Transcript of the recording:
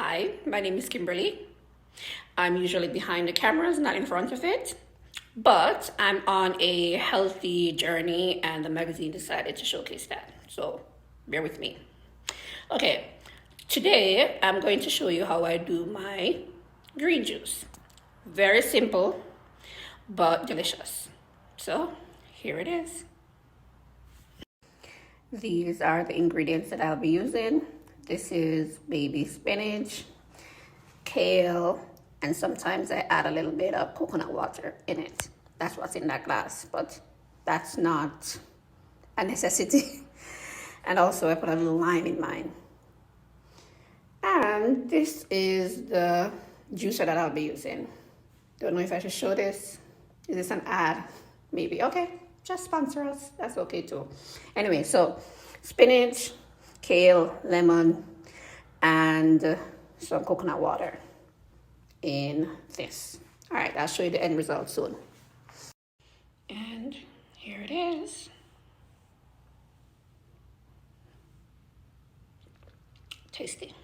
Hi, my name is Kimberly. I'm usually behind the cameras, not in front of it, but I'm on a healthy journey and the magazine decided to showcase that. So bear with me. Okay, today I'm going to show you how I do my green juice. Very simple, but delicious. So here it is. These are the ingredients that I'll be using. This is baby spinach, kale, and sometimes I add a little bit of coconut water in it. That's what's in that glass, but that's not a necessity. And also I put a little lime in mine. And this is the juicer that I'll be using. Don't know if I should show this. Is this an ad? Maybe. Okay, just sponsor us. That's okay too. Anyway, so spinach, kale, lemon, and some coconut water in this. All right, I'll show you the end result soon. And here it is. Tasty.